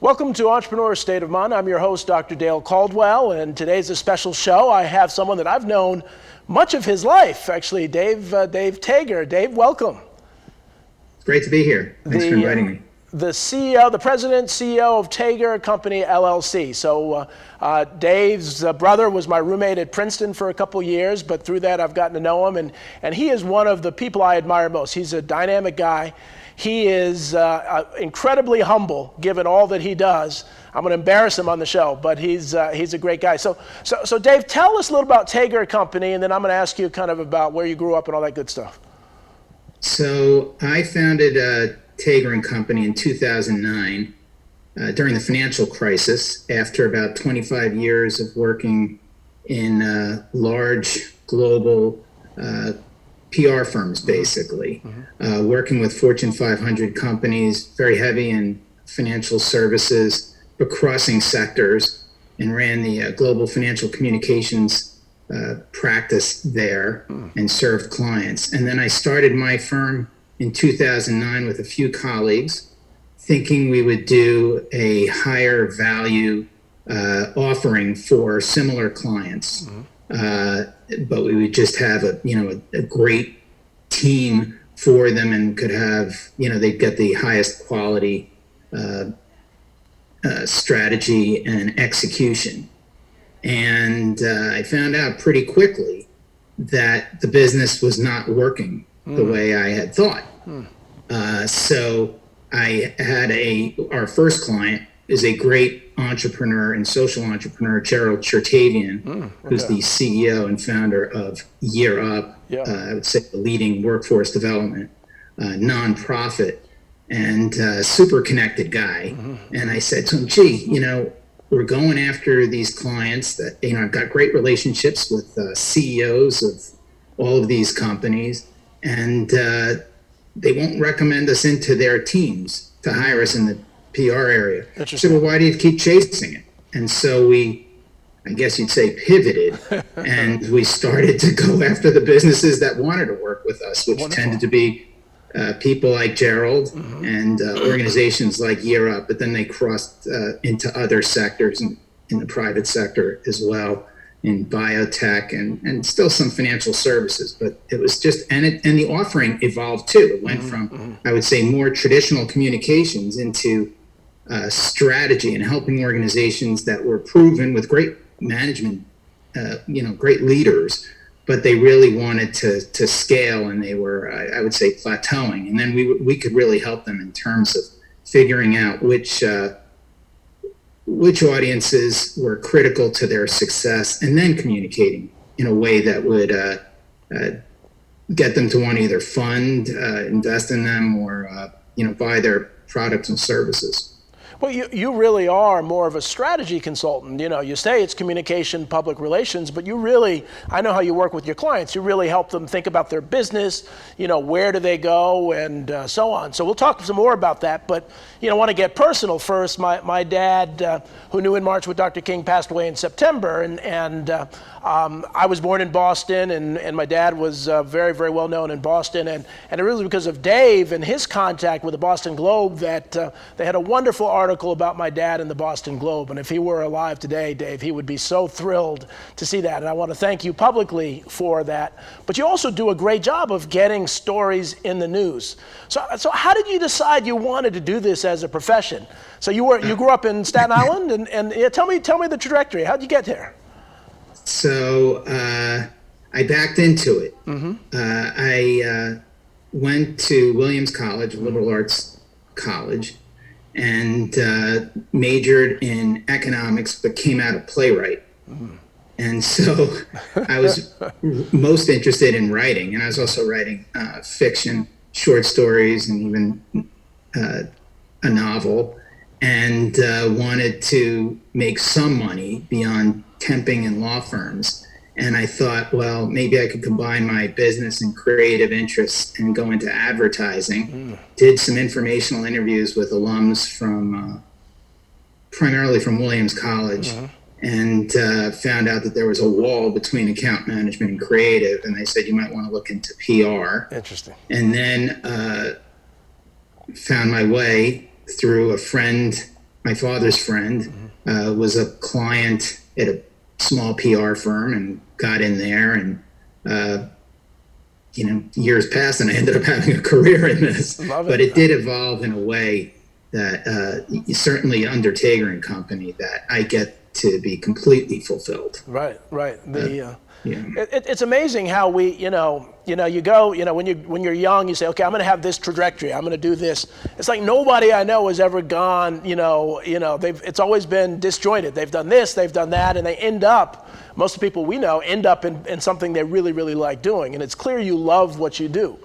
Welcome to Entrepreneur State of Mind. I'm your host, Dr. Dale Caldwell, and today's a special show. I have someone that I've known much of his life, actually, Dave Tager. Dave, welcome. It's great to be here. Thanks for inviting me. The president, CEO of Tager Company LLC. So Dave's brother was my roommate at Princeton for a couple years, but through that I've gotten to know him, and he is one of the people I admire most. He's a dynamic guy. He is incredibly humble, given all that he does. I'm going to embarrass him on the show, but he's a great guy. So Dave, tell us a little about Tager Company, and then I'm going to ask you kind of about where you grew up and all that good stuff. So I founded Tager & Company in 2009 during the financial crisis, after about 25 years of working in large global PR firms, basically, working with Fortune 500 companies, very heavy in financial services, but crossing sectors, and ran the global financial communications practice there and served clients. And then I started my firm in 2009 with a few colleagues, thinking we would do a higher value offering for similar clients. But we would just have a great team for them, and could have, they'd get the highest quality strategy and execution. And I found out pretty quickly that the business was not working the way I had thought. So I had our first client is a great entrepreneur and social entrepreneur, Gerald Chertavian, who's the CEO and founder of ESOP, I would say the leading workforce development nonprofit, and super connected guy. And I said to him, gee, we're going after these clients that, I've got great relationships with CEOs of all of these companies, and they won't recommend us into their teams to hire us in the PR area. I said, well, why do you keep chasing it? And so we, I guess you'd say, pivoted, and we started to go after the businesses that wanted to work with us, which tended to be people like Gerald and organizations like ESOP, but then they crossed into other sectors in the private sector as well, in biotech and still some financial services. But it was just, and the offering evolved too. It went from, I would say, more traditional communications into strategy and helping organizations that were proven with great management, great leaders, but they really wanted to scale, and they were, I would say, plateauing. And then we could really help them in terms of figuring out which audiences were critical to their success, and then communicating in a way that would get them to want to either fund, invest in them, or buy their products and services. Well, you really are more of a strategy consultant. You say it's communication, public relations, but you really, I know how you work with your clients. You really help them think about their business, where do they go, and so on. So we'll talk some more about that, but I want to get personal first. My dad, who knew in March what Dr. King, passed away in September, and I was born in Boston, and my dad was very, very well known in Boston, and it really was because of Dave and his contact with the Boston Globe that they had a wonderful article about my dad in the Boston Globe. And if he were alive today, Dave, he would be so thrilled to see that. And I want to thank you publicly for that. But you also do a great job of getting stories in the news. So how did you decide you wanted to do this as a profession? So you grew up in Staten Island, and tell me the trajectory. How'd you get there? So I backed into it. I went to Williams College, a liberal arts college, and majored in economics, but came out a playwright. And so I was most interested in writing, and I was also writing fiction, short stories, and even a novel, and wanted to make some money beyond temping in law firms. And I thought, well, maybe I could combine my business and creative interests and go into advertising. Did some informational interviews with alums from, primarily from Williams College, and found out that there was a wall between account management and creative. And they said, you might want to look into PR. Interesting. And then found my way through a friend my father's friend, was a client at a small PR firm and got in there, and years passed and I ended up having a career in this. Love it. But it did evolve in a way that certainly under Tager and Company, that I get to be completely fulfilled. Right. Yeah. It's amazing how we, you go, when you're young, you say, okay, I'm going to have this trajectory. I'm going to do this. It's like nobody I know has ever gone, it's always been disjointed. They've done this, they've done that, and they end up, most of the people we know end up in something they really, really like doing. And it's clear you love what you do.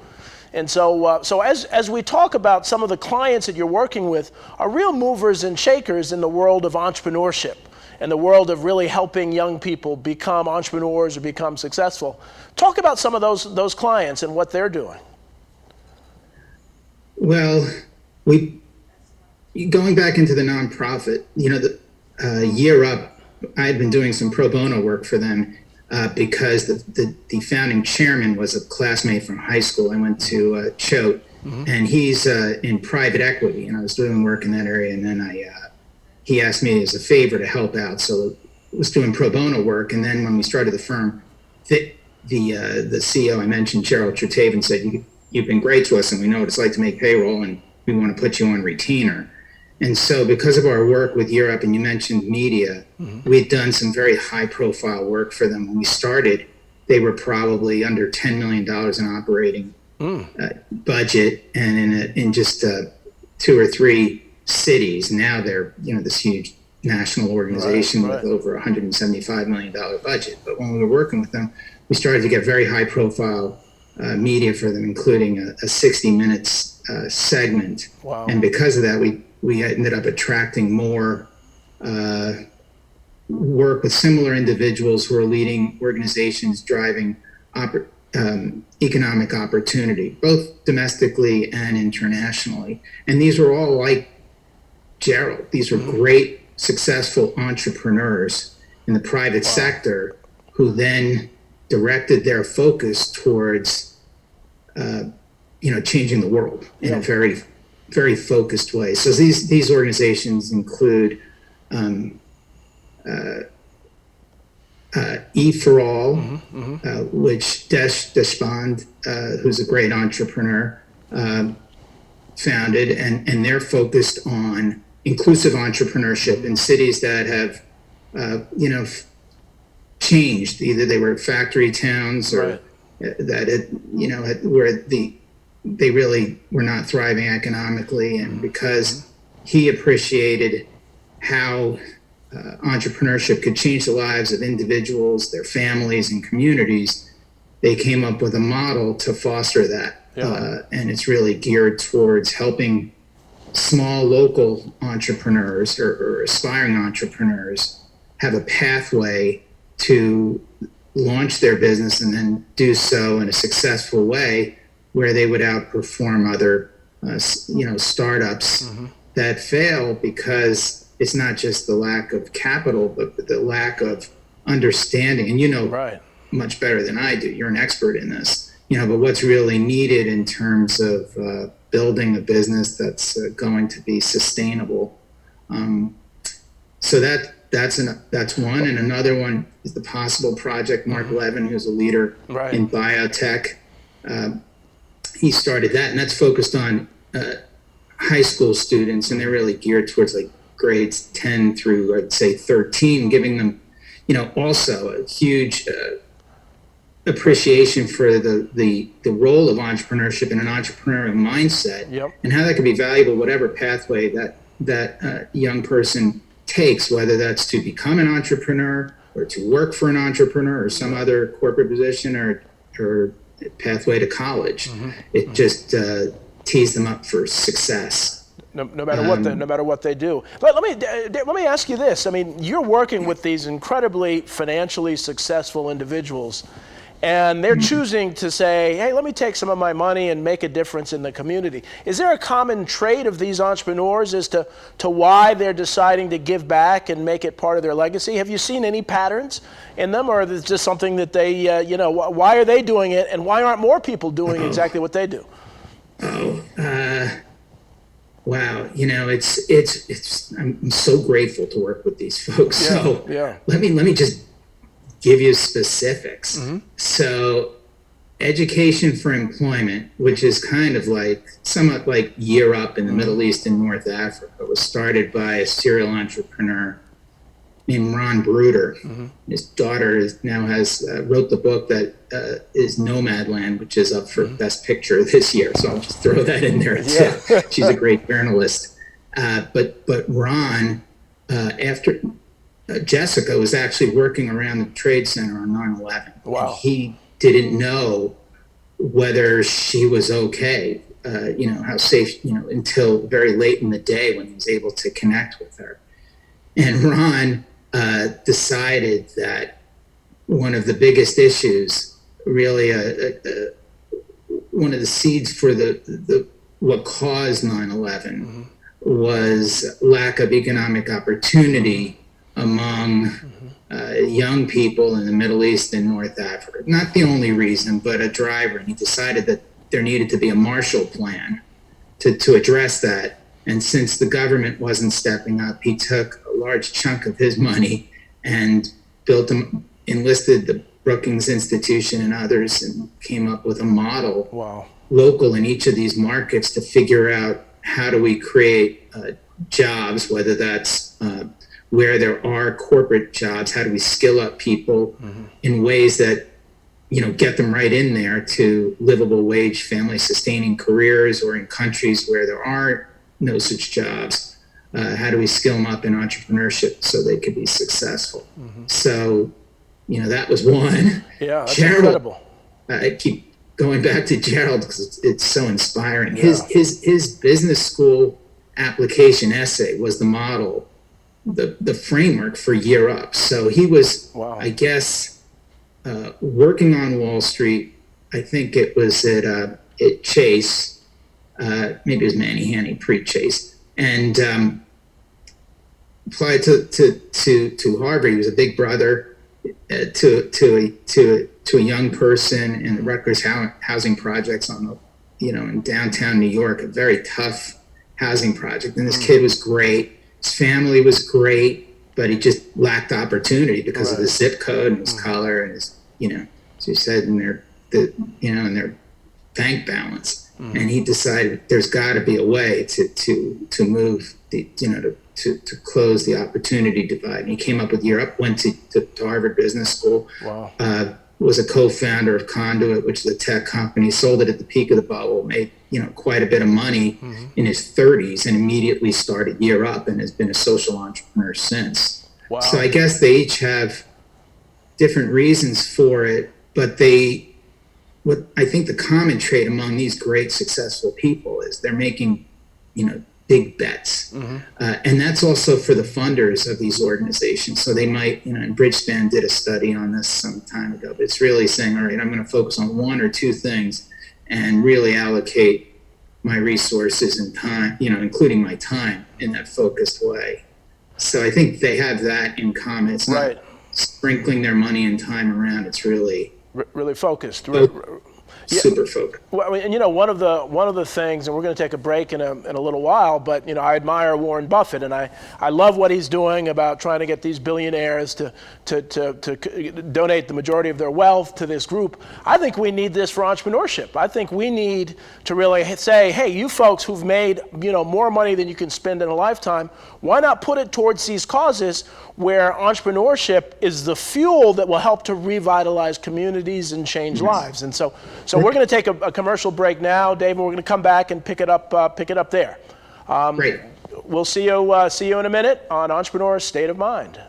And so as we talk about some of the clients that you're working with are real movers and shakers in the world of entrepreneurship and the world of really helping young people become entrepreneurs or become successful. Talk about some of those clients and what they're doing. Well, going back into the nonprofit, Year Up, I had been doing some pro bono work for them because the founding chairman was a classmate from high school. I went to Choate, and he's in private equity, and I was doing work in that area, and then he asked me as a favor to help out, so I was doing pro bono work. And then when we started the firm, the CEO I mentioned, Gerald Tertaven, said, you've been great to us, and we know what it's like to make payroll, and we want to put you on retainer. And so because of our work with Europe, and you mentioned media, we'd done some very high profile work for them. When we started, they were probably under $10 million in operating budget, and in just 2 or 3 cities. Now they're, this huge national organization with over $175 million budget. But when we were working with them, we started to get very high profile media for them, including a 60 Minutes segment. Wow. And because of that, we ended up attracting more work with similar individuals who are leading organizations driving economic opportunity, both domestically and internationally. And these were all like Gerald. These were great, successful entrepreneurs in the private sector who then directed their focus towards, changing the world in a very, very focused way. So these organizations include E for All, which Deshpande, who's a great entrepreneur, founded, and they're focused on inclusive entrepreneurship in cities that have, changed. Either they were factory towns or where they really were not thriving economically. And because he appreciated how entrepreneurship could change the lives of individuals, their families, and communities, they came up with a model to foster that. And it's really geared towards helping small local entrepreneurs or aspiring entrepreneurs have a pathway to launch their business and then do so in a successful way where they would outperform other startups that fail, because it's not just the lack of capital, but the lack of understanding. And much better than I do. You're an expert in this. But what's really needed in terms of building a business that's going to be sustainable. So that's one. And another one is the Possible Project. Mark Levin, who's a leader in biotech, he started that, and that's focused on high school students, and they're really geared towards like grades 10 through, I'd say, 13, giving them, also a huge appreciation for the role of entrepreneurship and an entrepreneurial mindset, and how that can be valuable, whatever pathway that young person takes, whether that's to become an entrepreneur or to work for an entrepreneur or some other corporate position or pathway to college. It just tees them up for success. No matter what they do. Let me ask you this. I mean, you're working with these incredibly financially successful individuals, and they're choosing to say, hey, let me take some of my money and make a difference in the community. Is there a common trait of these entrepreneurs as to why they're deciding to give back and make it part of their legacy? Have you seen any patterns in them, or is it just something that they, why are they doing it, and why aren't more people doing exactly what they do? Wow, I'm so grateful to work with these folks. Yeah, So yeah. let me just give you specifics. So education for employment, which is kind of like somewhat like Year Up in the Middle East and North Africa, was started by a serial entrepreneur named Ron Bruder. His daughter now wrote the book that is Nomadland, which is up for Best Picture this year. So I'll just throw that in there too. Yeah. She's a great journalist. But Ron, after Jessica was actually working around the Trade Center on 9/11. Wow. And he didn't know whether she was okay, how safe, until very late in the day when he was able to connect with her. And Ron decided that one of the biggest issues, really one of the seeds for what caused 9/11 was lack of economic opportunity among young people in the Middle East and North Africa. Not the only reason, but a driver. And he decided that there needed to be a Marshall Plan to address that. And since the government wasn't stepping up, he took a large chunk of his money and enlisted the Brookings Institution and others, and came up with a model local in each of these markets to figure out how do we create jobs, whether that's where there are corporate jobs, how do we skill up people in ways that, get them right in there to livable wage, family sustaining careers, or in countries where there are no such jobs, how do we skill them up in entrepreneurship so they could be successful? So, that was one. Yeah, that's Gerald, incredible. I keep going back to Gerald because it's so inspiring. Yeah. His business school application essay was the model, the framework for Year Up. So he was, I guess, working on Wall Street. I think it was at Chase, maybe it was Manny Hanny pre-Chase, and applied to Harvard. He was a big brother to a young person in the Rutgers housing projects in downtown New York, a very tough housing project. And this kid was great. His family was great, but he just lacked opportunity because of the zip code and his color and his, as you said, in their bank balance. And he decided there's got to be a way to move to close the opportunity divide. And he came up with Year Up, went to Harvard Business School. Was a co-founder of Conduit, which is a tech company, sold it at the peak of the bubble, made quite a bit of money in his 30s, and immediately started Year Up and has been a social entrepreneur since. So I guess they each have different reasons for it, but what I think the common trait among these great successful people is they're making big bets. And that's also for the funders of these organizations. So they might, and Bridgespan did a study on this some time ago, but it's really saying, all right, I'm going to focus on one or two things and really allocate my resources and time, including my time, in that focused way. So I think they have that in common. It's not sprinkling their money and time around. It's really focused. Super focused. Well, and one of the things, and we're going to take a break in a little while, but I admire Warren Buffett, and I love what he's doing about trying to get these billionaires to donate the majority of their wealth to this group. I think we need this for entrepreneurship. I think we need to really say, hey, you folks who've made more money than you can spend in a lifetime, why not put it towards these causes where entrepreneurship is the fuel that will help to revitalize communities and change lives. And so we're going to take a commercial break now, Dave, and we're going to come back and pick it up there. Great. We'll see you in a minute on Entrepreneur State of Mind.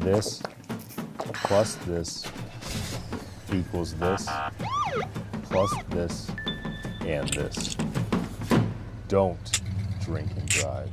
This plus this equals this plus this and this. Don't drink and drive.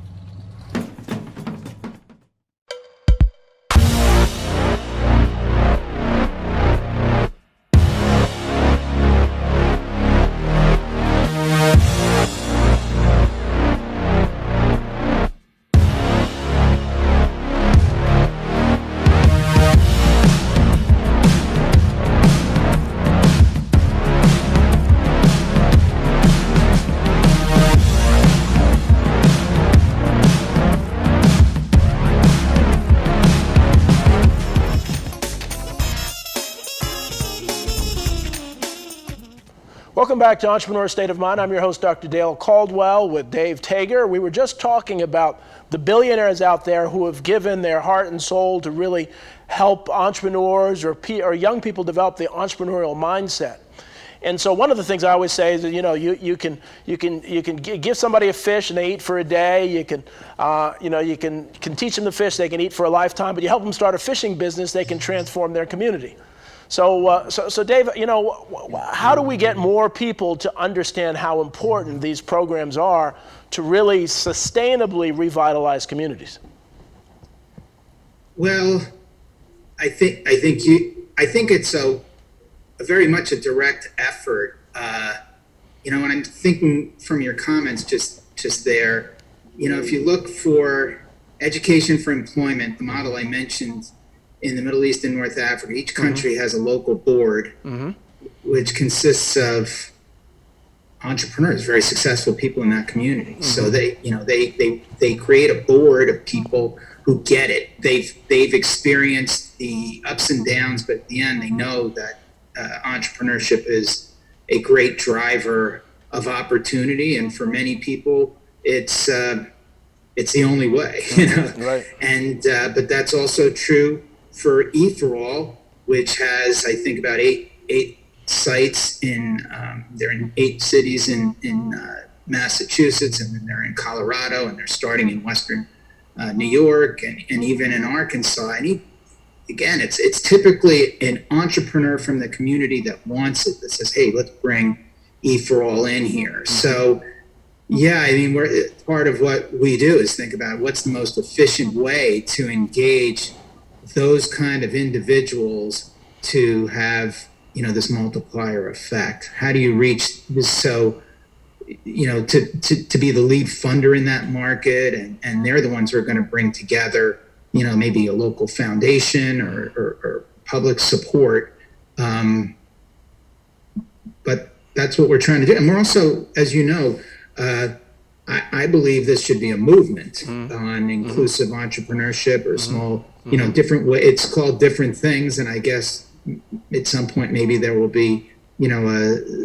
Welcome back to Entrepreneur State of Mind. I'm your host, Dr. Dale Caldwell, with Dave Tager. We were just talking about the billionaires out there who have given their heart and soul to really help entrepreneurs or young people develop the entrepreneurial mindset. And so one of the things I always say is that, you can give somebody a fish and they eat for a day. You can teach them to fish, they can eat for a lifetime. But you help them start a fishing business, they can transform their community. So Dave, how do we get more people to understand how important these programs are to really sustainably revitalize communities? Well, I think it's a very much a direct effort. And I'm thinking from your comments just there, if you look for education for employment, the model I mentioned in the Middle East and North Africa, each country has a local board, which consists of entrepreneurs, very successful people in that community. So they create a board of people who get it. They've experienced the ups and downs, but at the end, they know that entrepreneurship is a great driver of opportunity, and for many people, it's the only way. Right. And but that's also true for E4All, which has, I think, about eight sites they're in 8 cities in Massachusetts, and then they're in Colorado, and they're starting in Western New York, and even in Arkansas. And again, it's typically an entrepreneur from the community that wants it, that says, hey, let's bring E4All in here. So yeah, part of what we do is think about what's the most efficient way to engage those kind of individuals to have, this multiplier effect. How do you reach this? So, to be the lead funder in that market, and they're the ones who are going to bring together, maybe a local foundation or public support. But that's what we're trying to do. And we're also, as you know, I believe this should be a movement on inclusive entrepreneurship, or small, different way. It's called different things. And I guess at some point, maybe there will be,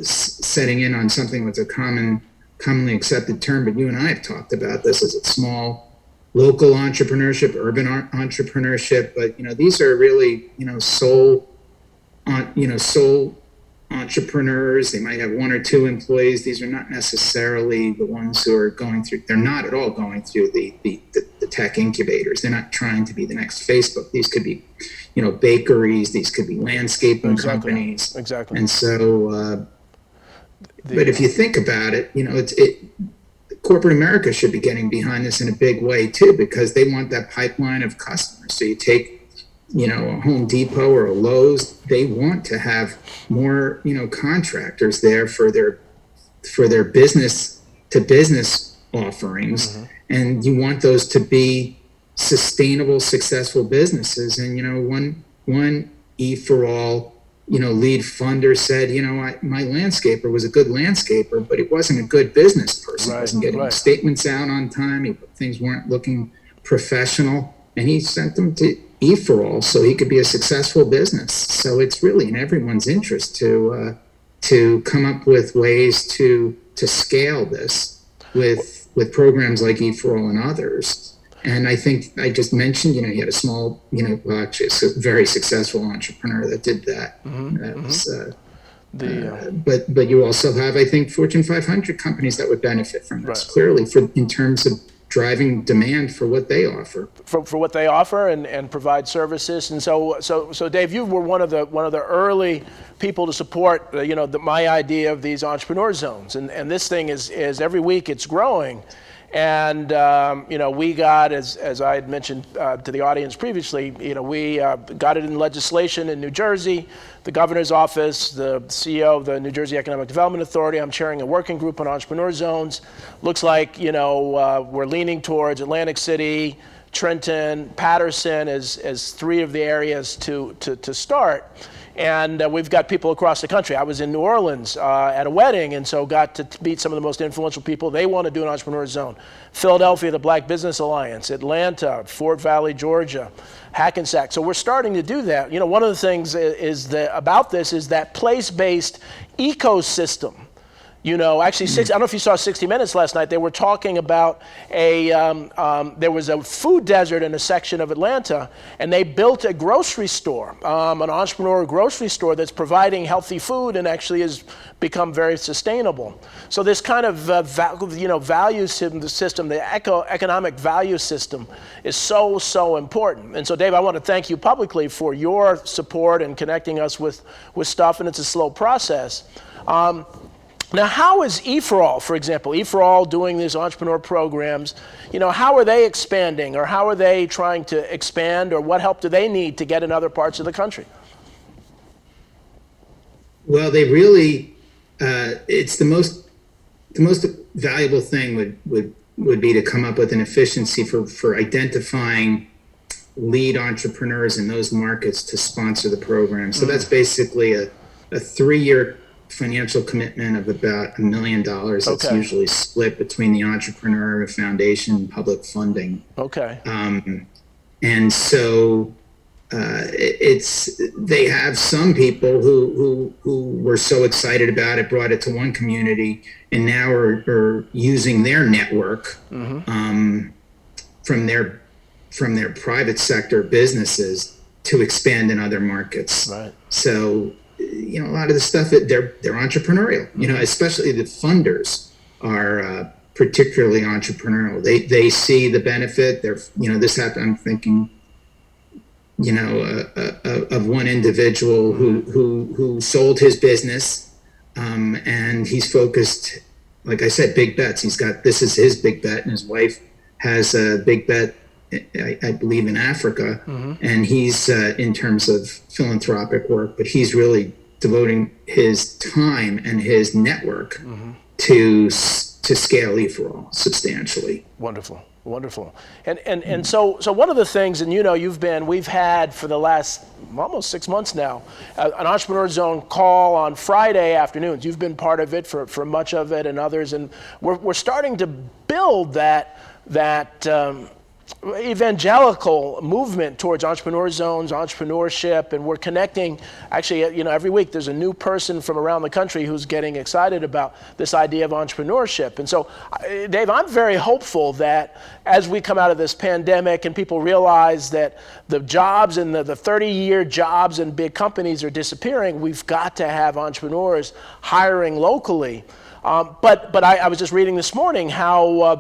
setting in on something that's a commonly accepted term. But you and I have talked about this as a small local entrepreneurship, urban entrepreneurship. But, these are really, sole entrepreneurs. They might have 1 or 2 employees. These are not necessarily the ones who are they're not at all going through the tech incubators. They're not trying to be the next Facebook. These could be, bakeries. These could be landscaping companies. Exactly. And so, but if you think about it, corporate America should be getting behind this in a big way too, because they want that pipeline of customers. So you take, a Home Depot or a Lowe's, they want to have more, contractors there for their business to business offerings. And you want those to be sustainable, successful businesses. And, one E4All, lead funder said, my landscaper was a good landscaper, but it wasn't a good business person. Right, wasn't getting statements out on time. Things weren't looking professional. And he sent them to E4All so he could be a successful business. So it's really in everyone's interest to come up with ways to scale this with programs like E4All and others. And I think I just mentioned, he had a small, actually a very successful entrepreneur that did that. But you also have, I think, Fortune 500 companies that would benefit from this, clearly, in terms of driving demand for what they offer. For what they offer and provide services. And so Dave, you were one of the early people to support my idea of these entrepreneur zones, and this thing is every week it's growing. And we got, as I had mentioned to the audience previously, we got it in legislation in New Jersey, the governor's office, the CEO of the New Jersey Economic Development Authority. I'm chairing a working group on entrepreneur zones. Looks like we're leaning towards Atlantic City, Trenton, Patterson as three of the areas to start. And we've got people across the country. I was in New Orleans at a wedding, and so got to meet some of the most influential people. They want to do an entrepreneur zone. Philadelphia, the Black Business Alliance. Atlanta, Fort Valley, Georgia, Hackensack. So we're starting to do that. One of the things about this is that place-based ecosystem. Actually, I don't know if you saw 60 Minutes last night. They were talking about there was a food desert in a section of Atlanta, and they built a grocery store, an entrepreneur grocery store that's providing healthy food and actually has become very sustainable. So this kind of value system, the economic value system, is so important. And so, Dave, I want to thank you publicly for your support and connecting us with stuff, and it's a slow process. Now, how is E4All, for example, E4All doing these entrepreneur programs, how are they expanding, or how are they trying to expand, or what help do they need to get in other parts of the country? Well, they really, it's the most valuable thing would be to come up with an efficiency for identifying lead entrepreneurs in those markets to sponsor the program. So that's basically a 3-year financial commitment of about $1 million. That's usually split between the Entrepreneurial Foundation and public funding. Okay. And so they have some people who were so excited about it, brought it to one community, and now are using their network from their private sector businesses to expand in other markets. Right. So a lot of the stuff, they're entrepreneurial, especially the funders are particularly entrepreneurial. They see the benefit. This happened, I'm thinking, of one individual who sold his business, and he's focused, like I said, big bets. This is his big bet, and his wife has a big bet, I believe, in Africa, and he's in terms of philanthropic work, but he's really devoting his time and his network to scale E4All substantially. Wonderful. And so one of the things, and we've had for the last almost 6 months now, an Entrepreneur Zone call on Friday afternoons. You've been part of it for much of it, and others, and we're starting to build that evangelical movement towards entrepreneur zones, entrepreneurship, and we're connecting. Actually, every week there's a new person from around the country who's getting excited about this idea of entrepreneurship. And so, Dave, I'm very hopeful that as we come out of this pandemic and people realize that the jobs and the 30-year jobs in big companies are disappearing, we've got to have entrepreneurs hiring locally. But I was just reading this morning how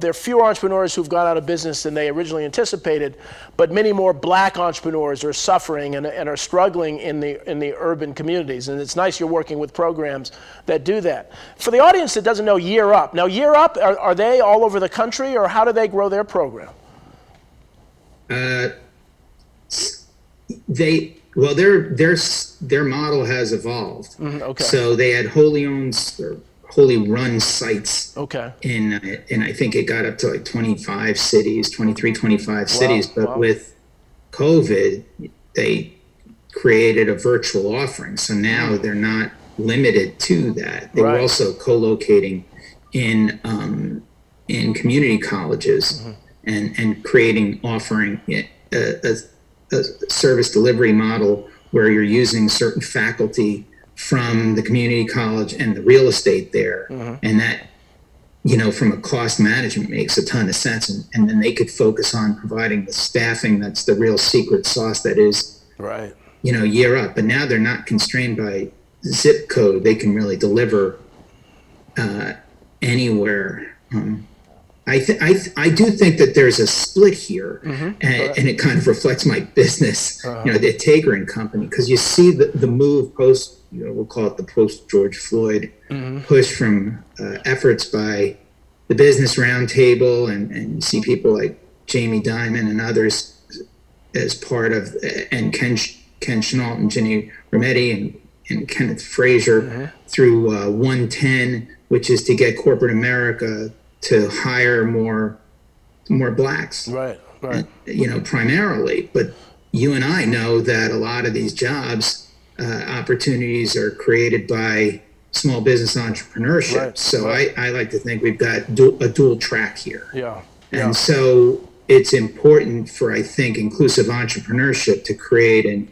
there are fewer entrepreneurs who've gone out of business than they originally anticipated, but many more black entrepreneurs are suffering and are struggling in the urban communities. And it's nice you're working with programs that do that. For the audience that doesn't know Year Up, now Year Up, are they all over the country, or how do they grow their program? Their model has evolved. Okay. So they had wholly run sites. Okay. And I think it got up to like 25 cities, 25 cities. But with COVID, they created a virtual offering. So now they're not limited to that. They were also co-locating in community colleges and offering a service delivery model where you're using certain faculty from the community college and the real estate there. And that, from a cost management makes a ton of sense. And then they could focus on providing the staffing. That's the real secret sauce that is, Year Up. But now they're not constrained by zip code. They can really deliver anywhere I do think that there's a split here, and it kind of reflects my business, the Tager and Company, because you see the move post, we'll call it the post George Floyd push from efforts by the Business Roundtable, and you see people like Jamie Dimon and others as part of, and Ken Chenault and Ginny Rometty and Kenneth Frazier through 110, which is to get corporate America to hire more blacks, right, primarily. But you and I know that a lot of these jobs, opportunities are created by small business entrepreneurship. Right, so I like to think we've got a dual track here. Yeah. And so it's important for, I think, inclusive entrepreneurship to create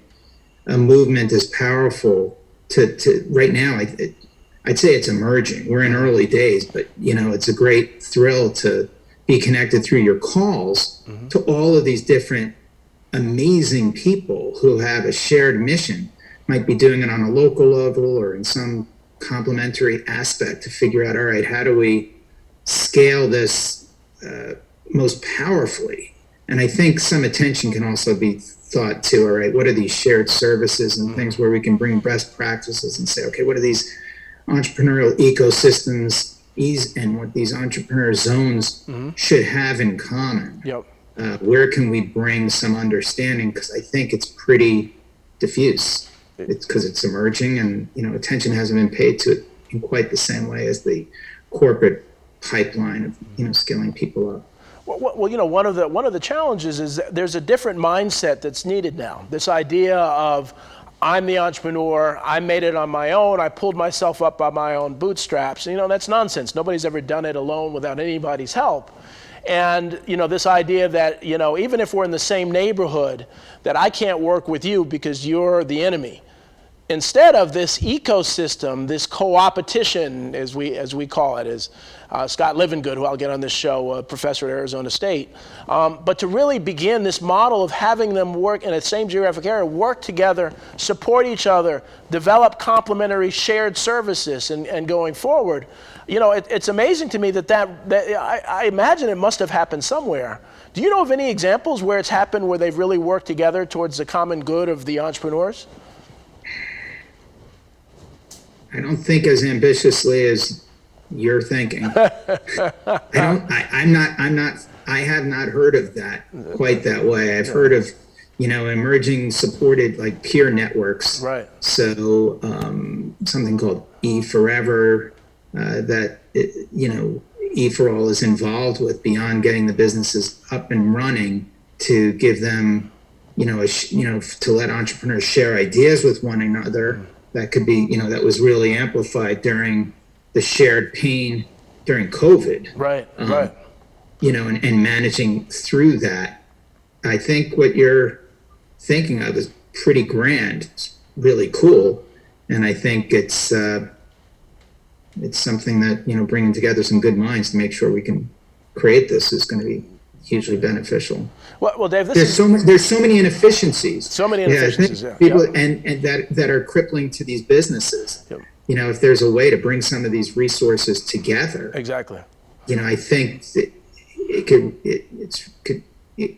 a movement as powerful to right now. I'd say it's emerging. We're in early days, but it's a great thrill to be connected through your calls to all of these different amazing people who have a shared mission, might be doing it on a local level or in some complementary aspect to figure out, all right, how do we scale this most powerfully? And I think some attention can also be thought to, all right, what are these shared services and things where we can bring best practices and say, okay, what are these entrepreneurial ecosystems and what these entrepreneur zones should have in common? Where can we bring some understanding? Because I think it's pretty diffuse. It's because it's emerging, and attention hasn't been paid to it in quite the same way as the corporate pipeline of skilling people up. Well, one of the challenges is that there's a different mindset that's needed now. This idea of, I'm the entrepreneur, I made it on my own, I pulled myself up by my own bootstraps. That's nonsense. Nobody's ever done it alone without anybody's help. And this idea that even if we're in the same neighborhood, that I can't work with you because you're the enemy. Instead of this ecosystem, this co-opetition, as we call it, as Scott Livengood, who I'll get on this show, a professor at Arizona State, but to really begin this model of having them work in the same geographic area, work together, support each other, develop complementary shared services, and going forward. It's amazing to me that I imagine it must have happened somewhere. Do you know of any examples where it's happened where they've really worked together towards the common good of the entrepreneurs? I don't think as ambitiously as you're thinking. I have not heard of that quite that way. I've heard of, emerging supported like peer networks. Right. So something called E4Ever that E4All is involved with, beyond getting the businesses up and running, to give them, to let entrepreneurs share ideas with one another. That could be, that was really amplified during the shared pain during COVID. Right. And managing through that. I think what you're thinking of is pretty grand. It's really cool. And I think it's something that, bringing together some good minds to make sure we can create this is going to be hugely beneficial. Well, Dave, there's so many inefficiencies. So many inefficiencies, people and that are crippling to these businesses. Yep. If there's a way to bring some of these resources together, exactly. I think that it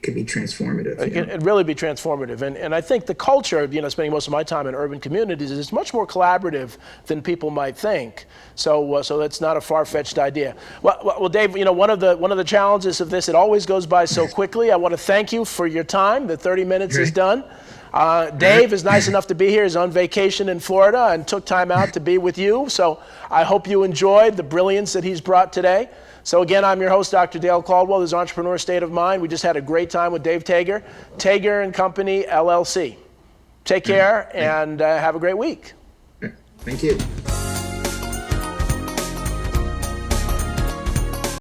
could be transformative. It'd really be transformative. And I think the culture, spending most of my time in urban communities, is much more collaborative than people might think. So that's not a far-fetched idea. Well, Dave, one of the challenges of this, it always goes by so quickly. I want to thank you for your time. The 30 minutes is done. Dave is nice enough to be here. He's on vacation in Florida and took time out to be with you. So I hope you enjoyed the brilliance that he's brought today. So again, I'm your host, Dr. Dale Caldwell. This is Entrepreneur State of Mind. We just had a great time with Dave Tager, Tager and Company LLC. Take care and have a great week. Thank you.